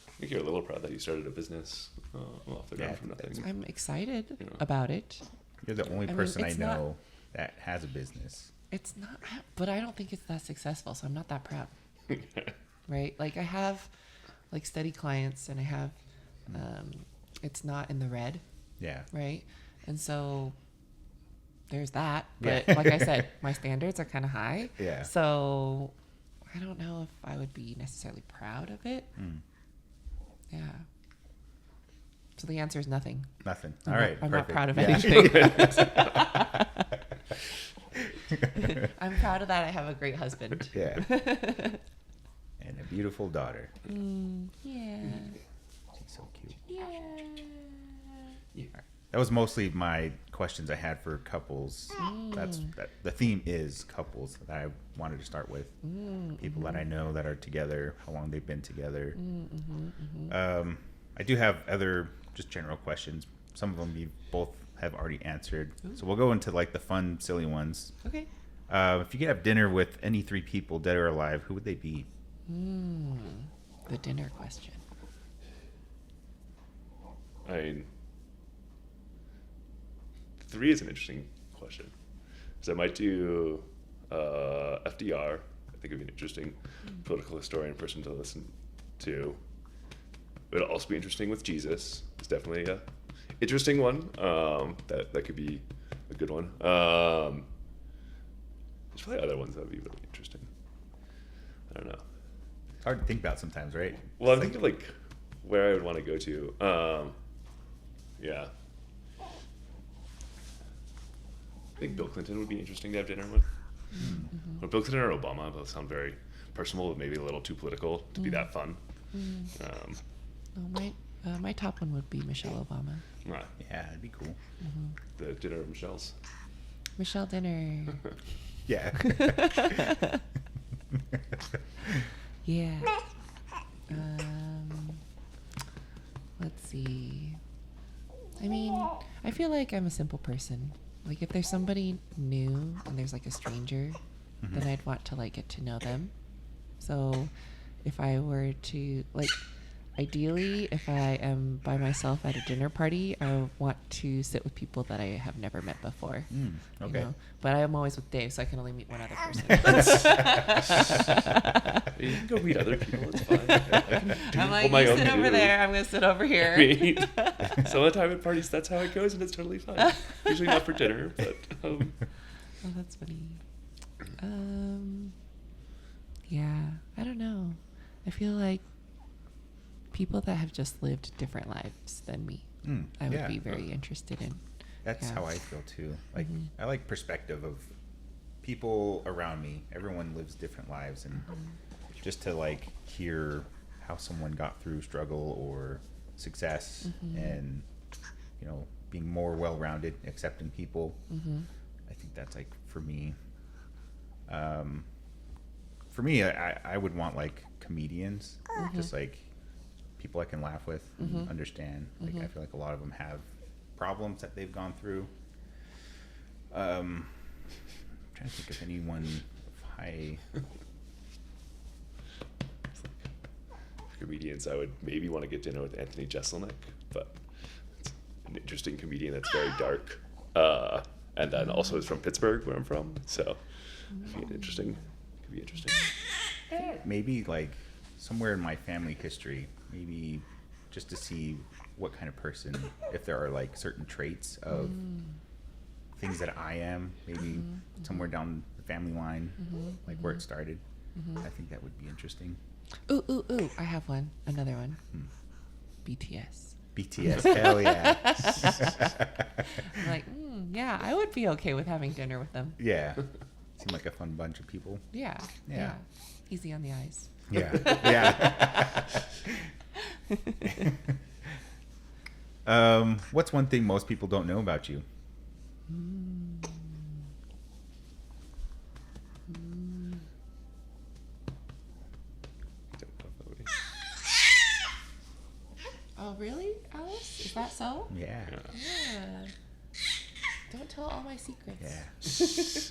Speaker 3: I think you're a little proud that you started a business off the ground from nothing.
Speaker 2: I'm excited about it.
Speaker 1: You're the only person I know that has a business.
Speaker 2: It's not, but I don't think it's that successful, so I'm not that proud. Right? Like I have like steady clients, and I have, it's not in the red.
Speaker 1: Yeah.
Speaker 2: Right? And so there's that. But like I said, my standards are kind of high.
Speaker 1: Yeah.
Speaker 2: So I don't know if I would be necessarily proud of it. Yeah. So the answer is nothing.
Speaker 1: Nothing. All right.
Speaker 2: I'm
Speaker 1: perfect.
Speaker 2: not proud of anything. I'm proud of that I have a great husband.
Speaker 1: Yeah. And a beautiful daughter.
Speaker 2: Yeah.
Speaker 1: She's so cute.
Speaker 2: Yeah.
Speaker 1: That was mostly my questions I had for couples. The theme is couples that I wanted to start with. People that I know that are together, how long they've been together. I do have other just general questions. Some of them you both have already answered. So we'll go into like the fun, silly ones.
Speaker 2: Okay.
Speaker 1: If you could have dinner with any 3 people, dead or alive, who would they be?
Speaker 2: The dinner question.
Speaker 3: I mean, 3 is an interesting question. So I might do FDR. I think it'd be an interesting political historian person to listen to. It would also be interesting with Jesus. It's definitely a interesting one. That could be a good one. There's probably other ones that would be really interesting. I don't know.
Speaker 1: It's hard to think about sometimes, right?
Speaker 3: Well, I'm thinking like where I would want to go to. Yeah. I think Bill Clinton would be interesting to have dinner with. Or Bill Clinton or Obama both sound very personal, but maybe a little too political to be that fun.
Speaker 2: My top one would be Michelle Obama.
Speaker 1: Yeah, it'd be cool.
Speaker 3: The dinner of Michelle's.
Speaker 2: Michelle dinner.
Speaker 1: Yeah.
Speaker 2: Yeah. Let's see. I mean, I feel like I'm a simple person. Like if there's somebody new and there's like a stranger, then I'd want to like get to know them. So if I were to like, ideally, if I am by myself at a dinner party, I want to sit with people that I have never met before.
Speaker 1: Okay.
Speaker 2: You know? But I am always with Dave, so I can only meet one other person.
Speaker 3: You can go meet other people. It's fine.
Speaker 2: I'm like, you sit over there. I'm going to sit over here.
Speaker 3: I mean, some of the time at parties, that's how it goes, and it's totally fine. Usually not for dinner, but.
Speaker 2: Oh, that's funny. Yeah, I don't know. I feel like people that have just lived different lives than me, I would be very interested in.
Speaker 1: That's how I feel too. Like I like perspective of people around me. Everyone lives different lives, and just to like hear how someone got through struggle or success, and you know, being more well-rounded, accepting people. I think that's like for me. I would want like comedians, just like people I can laugh with, and understand. Like I feel like a lot of them have problems that they've gone through. I'm trying to think of anyone high.
Speaker 3: Comedians, I would maybe want to get dinner with Anthony Jeselnik, but it's an interesting comedian that's very dark, and then also is from Pittsburgh, where I'm from. So, could be interesting.
Speaker 1: Maybe like somewhere in my family history, maybe just to see what kind of person, if there are like certain traits of things that I am, maybe somewhere down the family line, like where it started. I think that would be interesting.
Speaker 2: Ooh, I have one. Another one. BTS.
Speaker 1: Hell yeah.
Speaker 2: I'm like, yeah, I would be okay with having dinner with them.
Speaker 1: Yeah. Seem like a fun bunch of people.
Speaker 2: Yeah. Easy on the eyes.
Speaker 1: Yeah. What's one thing most people don't know about you? Oh, really, Alice? Is that so? Yeah.
Speaker 2: Don't tell all my secrets.
Speaker 1: Yeah.
Speaker 2: It's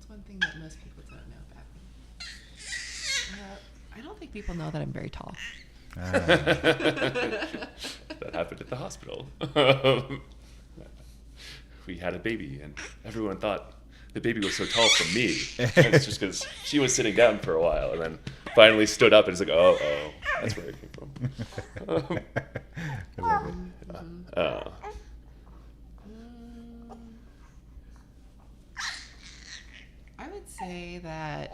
Speaker 2: one thing that most people don't know about me. I don't think people know that I'm very tall.
Speaker 3: That happened at the hospital. We had a baby, and everyone thought the baby was so tall from me. And it's just because she was sitting down for a while, and then finally stood up, and it's like, oh, that's where it came from.
Speaker 1: I love it.
Speaker 2: I would say that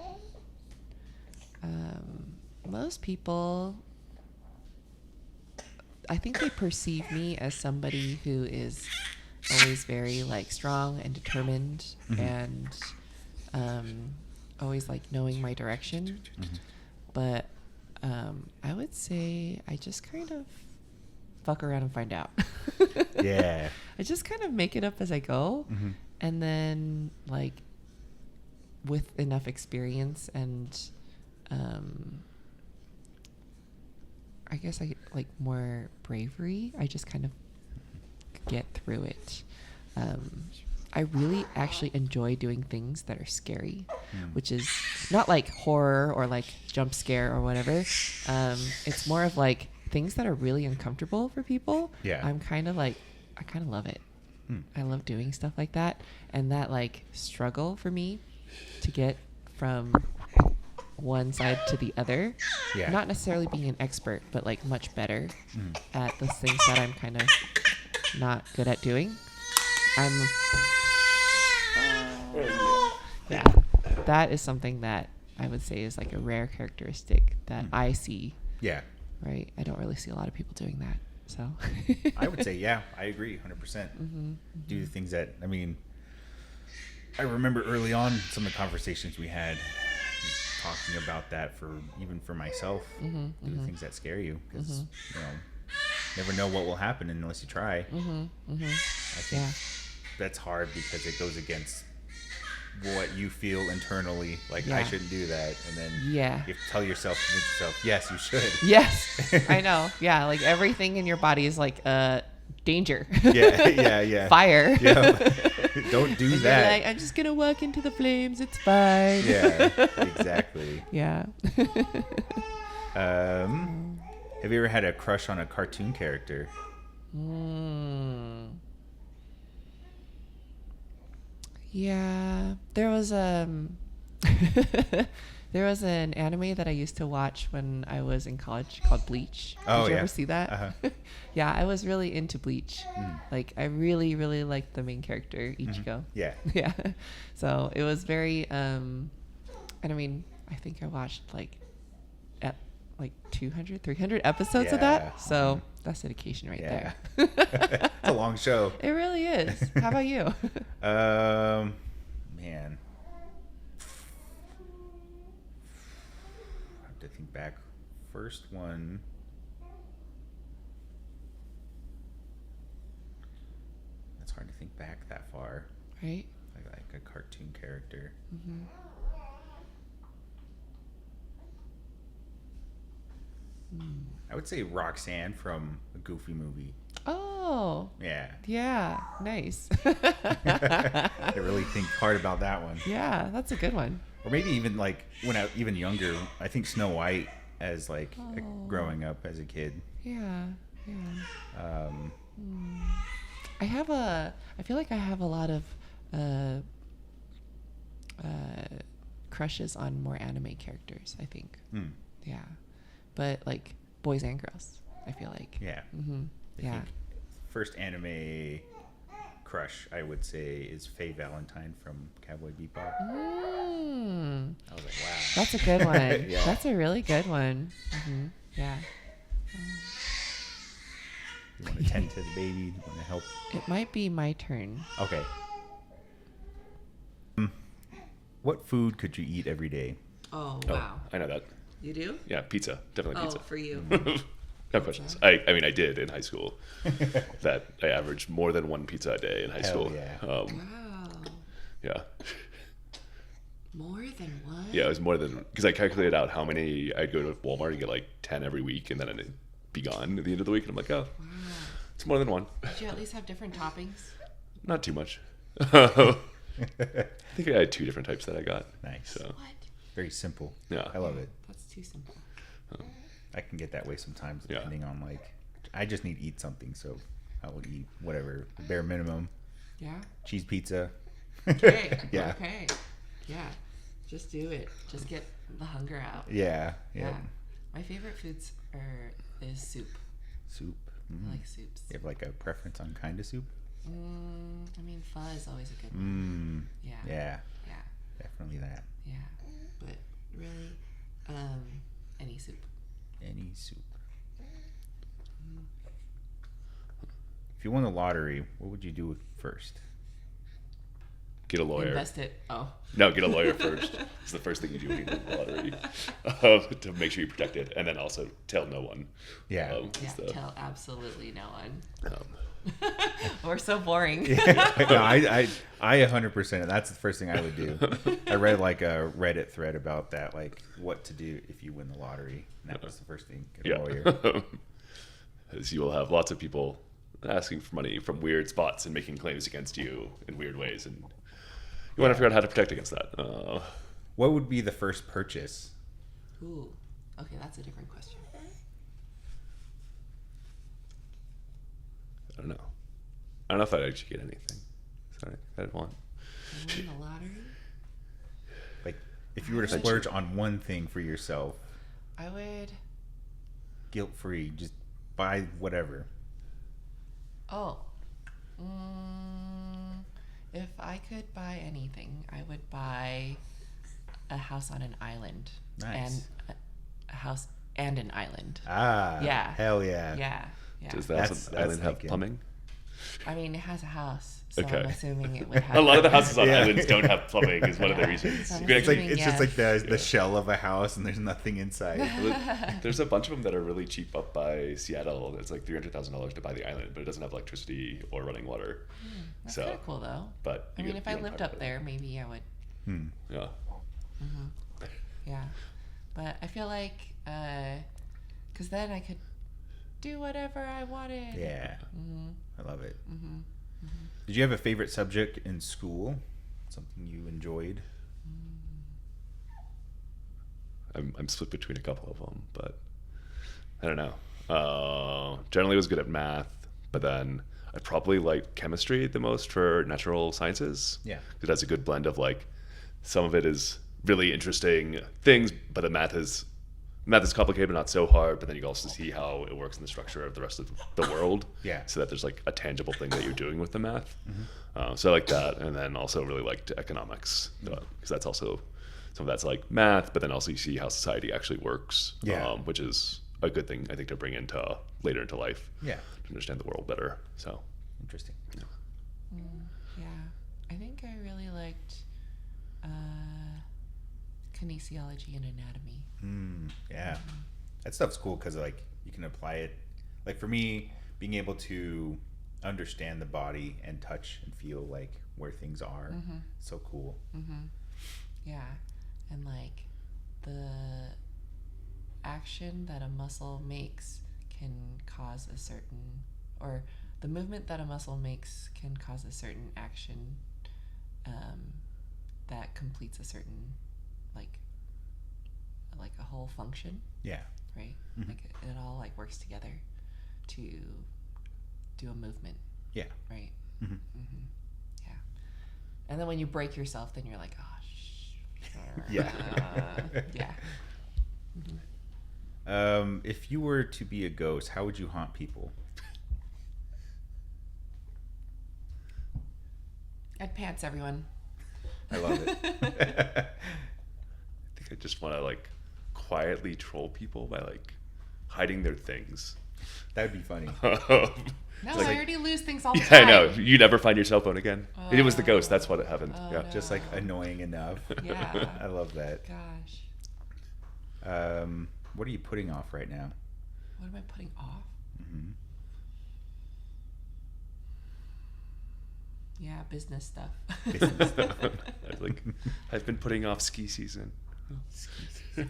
Speaker 2: most people, I think they perceive me as somebody who is always very like strong and determined and always like knowing my direction. But I would say I just kind of fuck around and find out.
Speaker 1: Yeah.
Speaker 2: I just kind of make it up as I go.
Speaker 1: Mm-hmm.
Speaker 2: And then, like, with enough experience and, I guess I like more bravery, I just kind of get through it. I really actually enjoy doing things that are scary, which is not like horror or like jump scare or whatever. It's more of like things that are really uncomfortable for people.
Speaker 1: Yeah.
Speaker 2: I'm kind of like, I kind of love it. I love doing stuff like that. And that like struggle for me to get from one side to the other, not necessarily being an expert, but like much better at the things that I'm kind of not good at doing. Yeah, that is something that I would say is like a rare characteristic that I see.
Speaker 1: Yeah.
Speaker 2: Right. I don't really see a lot of people doing that. So
Speaker 1: I would say, yeah, I agree 100%. Do the things that, I mean, I remember early on some of the conversations we had talking about that even for myself. Do the things that scare you, because you know, never know what will happen unless you try. I think that's hard because it goes against what you feel internally, like I shouldn't do that, and then you have to tell yourself, convince yourself, yes, you should.
Speaker 2: Yes, I know. Yeah, like everything in your body is like danger.
Speaker 1: Yeah.
Speaker 2: Fire.
Speaker 1: Yeah. Don't do
Speaker 2: and
Speaker 1: that.
Speaker 2: You're like, I'm just gonna walk into the flames. It's fine.
Speaker 1: Yeah, exactly.
Speaker 2: Yeah.
Speaker 1: Have you ever had a crush on a cartoon character?
Speaker 2: Yeah, there was there was an anime that I used to watch when I was in college called Bleach. Did you ever see that?
Speaker 1: Uh-huh.
Speaker 2: Yeah, I was really into Bleach. Like, I really, really liked the main character, Ichigo.
Speaker 1: Yeah.
Speaker 2: Yeah. So it was very, and I mean, I think I watched like 200, 300 episodes of that. So that's dedication right there.
Speaker 1: It's a long show.
Speaker 2: It really is. How about you?
Speaker 1: Man. I have to think back. First one. It's hard to think back that far.
Speaker 2: Right?
Speaker 1: Like a cartoon character. I would say Roxanne from a Goofy movie.
Speaker 2: Oh.
Speaker 1: Yeah.
Speaker 2: Yeah. Nice.
Speaker 1: I really think hard about that one.
Speaker 2: Yeah, that's a good one.
Speaker 1: Or maybe even like when I even younger, I think Snow White as like growing up as a kid.
Speaker 2: Yeah. I feel like I have a lot of crushes on more anime characters, I think. Yeah. But like boys and girls, I feel like.
Speaker 1: Yeah. I think first anime crush I would say is Faye Valentine from Cowboy Bebop. I was like, wow.
Speaker 2: That's a good one.
Speaker 1: Yeah.
Speaker 2: That's a really good one. Yeah.
Speaker 1: You want to tend to the baby, you want to help.
Speaker 2: It might be my turn.
Speaker 1: Okay. What food could you eat every day?
Speaker 2: Oh,
Speaker 3: wow. I know that.
Speaker 2: You do?
Speaker 3: Yeah, pizza. Definitely pizza.
Speaker 2: Oh, for you.
Speaker 3: No questions. I mean, I did in high school. That I averaged more than one pizza a day in high school.
Speaker 1: Yeah.
Speaker 2: Wow.
Speaker 3: Yeah.
Speaker 2: More than one?
Speaker 3: Yeah, it was more than, because I calculated out how many I'd go to Walmart and get like 10 every week, and then I'd be gone at the end of the week, and I'm like, oh, it's more than one.
Speaker 2: Did you at least have different toppings?
Speaker 3: Not too much. I think I had 2 different types that I got.
Speaker 1: Nice.
Speaker 3: So.
Speaker 2: What?
Speaker 1: Very simple.
Speaker 3: Yeah.
Speaker 1: I love it.
Speaker 2: That's too simple.
Speaker 1: I can get that way sometimes depending on like, I just need to eat something, so I will eat whatever, the bare minimum.
Speaker 2: Yeah?
Speaker 1: Cheese pizza.
Speaker 2: Okay.
Speaker 1: Yeah.
Speaker 2: Okay. Yeah. Just do it. Just get the hunger out.
Speaker 1: Yeah.
Speaker 2: My favorite foods is soup.
Speaker 1: Soup.
Speaker 2: I like soups.
Speaker 1: You have like a preference on kind of soup?
Speaker 2: I mean, pho is always a good one. Yeah.
Speaker 1: Yeah. Definitely that.
Speaker 2: Yeah. But really, any soup.
Speaker 1: Any soup. If you won the lottery, what would you do first?
Speaker 3: get a lawyer.
Speaker 2: Invest it. Oh.
Speaker 3: No, get a lawyer first. It's the first thing you do when you win the lottery to make sure you protect it, and then also tell no one.
Speaker 1: Yeah.
Speaker 2: Tell absolutely no one.
Speaker 3: Um,
Speaker 2: We're so boring.
Speaker 1: No, I 100%. That's the first thing I would do. I read like a Reddit thread about that, like what to do if you win the lottery. And that was the first thing. Get a lawyer.
Speaker 3: As you will have lots of people asking for money from weird spots and making claims against you in weird ways, and you want to figure out how to protect against that.
Speaker 1: What would be the first purchase?
Speaker 2: Ooh. Okay, that's a different question.
Speaker 3: I don't know. I don't know if I'd actually get anything. Sorry, I'd want.
Speaker 2: Win the lottery?
Speaker 1: Like, if you were to splurge on one thing for yourself,
Speaker 2: I would.
Speaker 1: guilt-free, just buy whatever.
Speaker 2: Oh. If I could buy anything, I would buy a house on an island.
Speaker 1: Nice.
Speaker 2: And a house and an island.
Speaker 1: Ah.
Speaker 2: Yeah.
Speaker 1: Hell yeah.
Speaker 2: Yeah. Yeah.
Speaker 3: Does
Speaker 1: That's
Speaker 3: that island have
Speaker 1: thinking.
Speaker 3: plumbing?
Speaker 2: I mean, it has a house, so
Speaker 3: Okay.
Speaker 2: I'm assuming it would have.
Speaker 3: A lot of the houses on
Speaker 1: Yeah.
Speaker 3: islands don't have plumbing. Is one of the reasons.
Speaker 2: I'm
Speaker 3: You can
Speaker 1: It's like
Speaker 3: actually,
Speaker 1: it's
Speaker 2: Yeah.
Speaker 1: just like the shell of a house and there's nothing inside.
Speaker 3: there's a bunch of them that are really cheap up by Seattle. It's like $300,000 to buy the island, but it doesn't have electricity or running water.
Speaker 2: That's
Speaker 3: So,
Speaker 2: kind of cool, though.
Speaker 3: but
Speaker 2: I
Speaker 3: you
Speaker 2: mean,
Speaker 3: get-
Speaker 2: if
Speaker 3: you
Speaker 2: I
Speaker 3: don't
Speaker 2: lived
Speaker 3: have
Speaker 2: up
Speaker 3: to-
Speaker 2: there, maybe I would.
Speaker 3: Yeah.
Speaker 2: Yeah. But I feel like, because then I could do whatever I wanted.
Speaker 1: Yeah.
Speaker 2: Mm-hmm.
Speaker 1: I love it. Did you have a favorite subject in school? Something you enjoyed?
Speaker 3: I'm split between a couple of them, but I don't know. Generally was good at math, but then I probably liked chemistry the most for natural sciences.
Speaker 1: Yeah.
Speaker 3: It has a good blend of like, some of it is really interesting things, but the math is complicated but not so hard, but then you can also see how it works in the structure of the rest of the world.
Speaker 1: Yeah.
Speaker 3: So that there's like a tangible thing that you're doing with the math. So I like that, and then also really liked economics, because that's also some of that's like math, but then also you see how society actually works,
Speaker 1: Yeah.
Speaker 3: which is a good thing I think to bring into later into life.
Speaker 1: Yeah.
Speaker 3: To understand the world better. So
Speaker 1: Interesting.
Speaker 2: Yeah. I think I really liked kinesiology and anatomy.
Speaker 1: Yeah. That stuff's cool because like you can apply it. Like for me, being able to understand the body and touch and feel like where things are, so cool.
Speaker 2: Yeah. And like the action that a muscle makes can cause a certain, or the movement that a muscle makes can cause a certain action that completes a certain like a whole function,
Speaker 1: Yeah.
Speaker 2: right? Like it all like works together to do a movement,
Speaker 1: Yeah.
Speaker 2: right? Yeah. And then when you break yourself, then you're like, oh,
Speaker 1: Yeah.
Speaker 2: yeah.
Speaker 1: If you were to be a ghost, how would you haunt people?
Speaker 2: I'd pants everyone.
Speaker 1: I love it.
Speaker 3: I think I just want to like quietly troll people by like hiding their things.
Speaker 1: That'd be funny.
Speaker 2: No,
Speaker 3: like-
Speaker 2: I already lose things all the
Speaker 3: I
Speaker 2: time.
Speaker 3: know. You never find your cell phone again. It was the ghost. That's what happened.
Speaker 2: Oh,
Speaker 3: Yeah.
Speaker 2: no.
Speaker 1: Just like annoying enough.
Speaker 2: Yeah.
Speaker 1: I love that.
Speaker 2: Gosh.
Speaker 1: What are you putting off right now?
Speaker 2: What am I putting off? Yeah, business stuff.
Speaker 3: I've been putting off ski season.
Speaker 2: Yeah.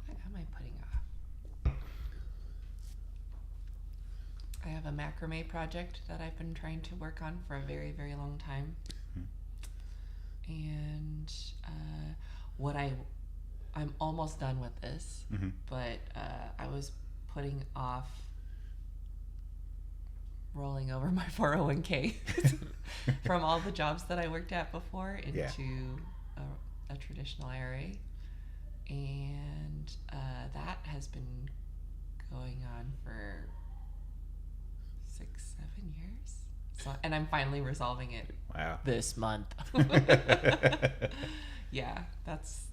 Speaker 2: What am I putting off? I have a macrame project that I've been trying to work on for a very, very long time. And I'm almost done with this, but I was putting off rolling over my 401k from all the jobs that I worked at before into a traditional IRA. And that has been going on for 6-7 years. So, and I'm finally resolving it
Speaker 1: Wow.
Speaker 2: this month. Yeah, that's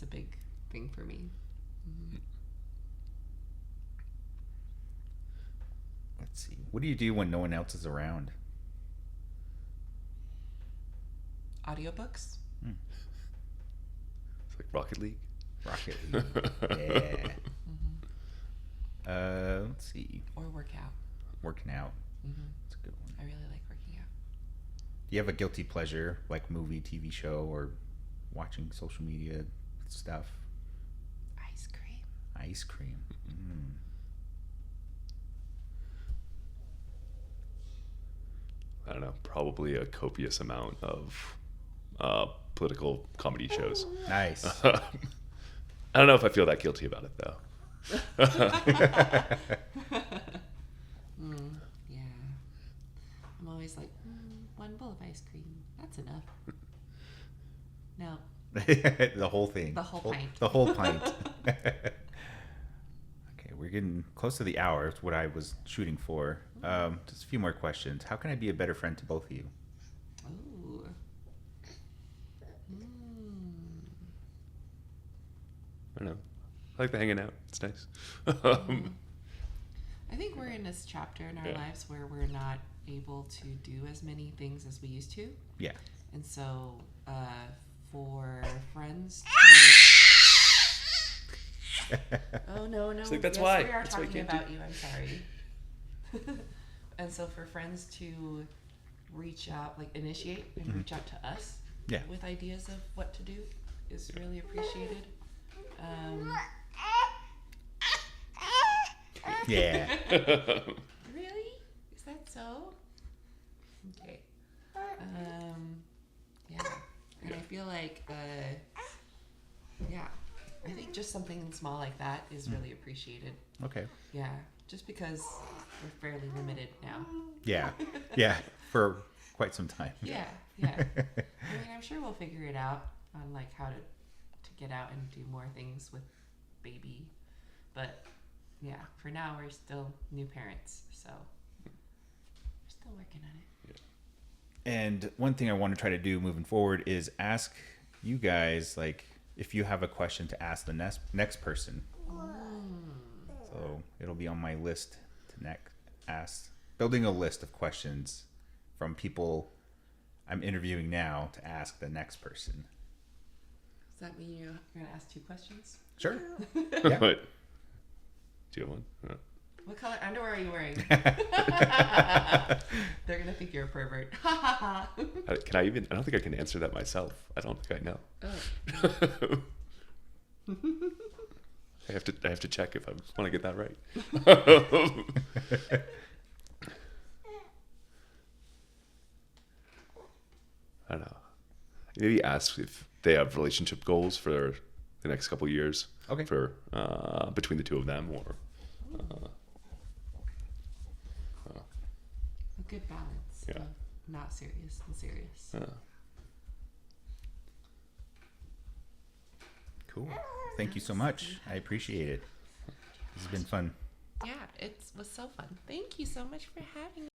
Speaker 2: a big thing for me.
Speaker 1: Let's Let's see. What do you do when no one else is around?
Speaker 2: Audiobooks.
Speaker 3: It's like Rocket League.
Speaker 1: Rocket League. Yeah. Let's see.
Speaker 2: Or workout.
Speaker 1: Working out. That's a good one.
Speaker 2: I really like working out.
Speaker 1: Do you have a guilty pleasure, like movie, TV show, or watching social media stuff?
Speaker 2: Ice cream.
Speaker 1: Ice cream.
Speaker 3: I don't know, probably a copious amount of political comedy shows.
Speaker 1: Nice.
Speaker 3: I don't know if I feel that guilty about it, though.
Speaker 2: Yeah. I'm always like, one bowl of ice cream. That's enough. No.
Speaker 1: The whole thing.
Speaker 2: The whole pint.
Speaker 1: The whole pint. Okay, we're getting close to the hour. It's what I was shooting for. Just a few more questions. How can I be a better friend to both of you?
Speaker 2: Ooh.
Speaker 3: I don't know. I like the hanging out. It's nice.
Speaker 2: I think we're in this chapter in our lives where we're not able to do as many things as we used to.
Speaker 1: Yeah.
Speaker 2: And so for friends to... Oh, no.
Speaker 3: like, that's
Speaker 2: yes,
Speaker 3: why.
Speaker 2: We are
Speaker 3: That's why you
Speaker 2: talking
Speaker 3: can't
Speaker 2: about you. I'm sorry. And so for friends to reach out, like initiate and reach out to us with ideas of what to do is really appreciated.
Speaker 1: Yeah.
Speaker 2: Really? Is that so? Okay. Yeah. And I feel like, I think just something small like that is really appreciated.
Speaker 1: Okay.
Speaker 2: Yeah. Just because we're fairly limited now.
Speaker 1: Yeah. Yeah. For quite some time.
Speaker 2: Yeah. I mean, I'm sure we'll figure it out on like how to get out and do more things with baby. But yeah, for now we're still new parents, so we're still working on it.
Speaker 1: And one thing I want to try to do moving forward is ask you guys, like, if you have a question to ask the next person. So it'll be on my list to ask. Building a list of questions from people I'm interviewing now to ask the next person.
Speaker 2: Does that mean you're going to ask 2 questions?
Speaker 1: Sure.
Speaker 3: Yeah. Do you have one?
Speaker 2: What color underwear are you wearing? They're going to think you're a pervert.
Speaker 3: Can I even? I don't think I can answer that myself. I don't think I know.
Speaker 2: Oh.
Speaker 3: I have to check if I want to get that right. I don't know. Maybe ask if they have relationship goals for the next couple of years.
Speaker 1: Okay.
Speaker 3: For between the two of them, or
Speaker 2: A good balance.
Speaker 3: Yeah.
Speaker 2: Of not serious and serious.
Speaker 1: Cool. Thank you so much. I appreciate it. This has been fun.
Speaker 2: Yeah, it was so fun. Thank you so much for having me.